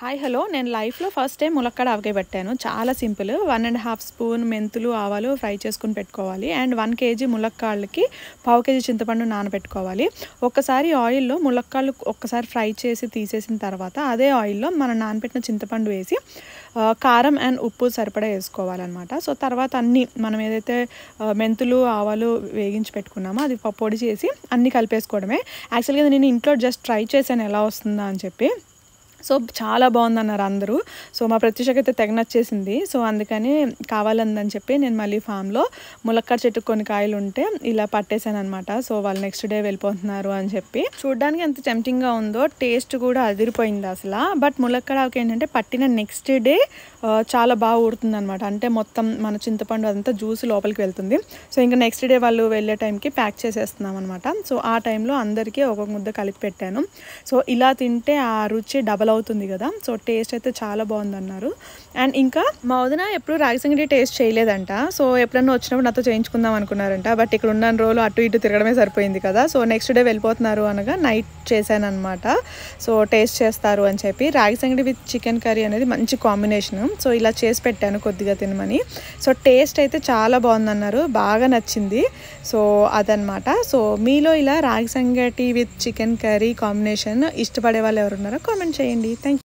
Hi hello నేను లైఫ్లో first time ములక్కాడ ఆవకాయ పెట్టాను. చాలా సింపుల్. 1.5 స్పూన్ మెంతులు ఆవాలు ఫ్రై చేసుకుని పెట్టుకోవాలి. అండ్ 1 కేజీ ములక్కాళ్ళకి పావు కేజీ చింతపండు నానబెట్టుకోవాలి. ఒక్కసారి ఆయిల్లో ములక్కాళ్ళు ఒక్కసారి ఫ్రై చేసి తీసేసిన తర్వాత అదే ఆయిల్లో మనం నానబెట్టిన చింతపండు వేసి కారం అండ్ ఉప్పు సరిపడా వేసుకోవాలన్నమాట. సో తర్వాత అన్నీ మనం ఏదైతే మెంతులు ఆవాలు వేగించి పెట్టుకున్నామో అది పొడి చేసి అన్నీ కలిపేసుకోవడమే. యాక్చువల్గా నేను ఇంట్లో జస్ట్ ట్రై చేశాను ఎలా వస్తుందా అని చెప్పి. సో చాలా బాగుందన్నారు అందరూ. సో మా ప్రత్యూషకి అయితే తెగ నచ్చేసింది. సో అందుకని కావాలందని చెప్పి నేను మళ్ళీ ఫామ్లో ములక్కాడ చెట్టు కొన్ని కాయలు ఉంటే ఇలా పట్టేశాను అనమాట. సో వాళ్ళు నెక్స్ట్ డే వెళ్ళిపోతున్నారు అని చెప్పి. చూడడానికి ఎంత టెంప్టింగ్గా ఉందో, టేస్ట్ కూడా అదిరిపోయింది అసలు. బట్ ములక్కాడ ఆవకాయ ఏంటంటే పట్టిన నెక్స్ట్ డే చాలా బాగా ఊడుతుంది అనమాట. అంటే మొత్తం మన చింతపండు అదంతా జ్యూస్ లోపలికి వెళ్తుంది. సో ఇంకా నెక్స్ట్ డే వాళ్ళు వెళ్ళే టైంకి ప్యాక్ చేసేస్తున్నాం అనమాట. సో ఆ టైంలో అందరికీ ఒక్కొక్క ముద్ద కలిపి పెట్టాను. సో ఇలా తింటే ఆ రుచి డబల్ అవుతుంది కదా. సో టేస్ట్ అయితే చాలా బాగుందన్నారు. అండ్ ఇంకా మా వదిన ఎప్పుడు రాగి సంగటి టేస్ట్ చేయలేదంట. సో ఎప్పుడన్నా వచ్చినప్పుడు నాతో చేయించుకుందాం అనుకున్నారంట. బట్ ఇక్కడ ఉన్న రోజులు అటు ఇటు తిరగడమే సరిపోయింది కదా. సో నెక్స్ట్ డే వెళ్ళిపోతున్నారు అనగా నైట్ చేశాను అనమాట. సో టేస్ట్ చేస్తారు అని చెప్పి. రాగి సంగటి విత్ చికెన్ కర్రీ అనేది మంచి కాంబినేషను. సో ఇలా చేసి పెట్టాను కొద్దిగా తినమని. సో టేస్ట్ అయితే చాలా బాగుందన్నారు, బాగా నచ్చింది. సో అదనమాట. సో మీలో ఇలా రాగి సంగటి విత్ చికెన్ కర్రీ కాంబినేషన్ ఇష్టపడే వాళ్ళు ఎవరున్నారో కామెంట్ చేయండి. Thank you.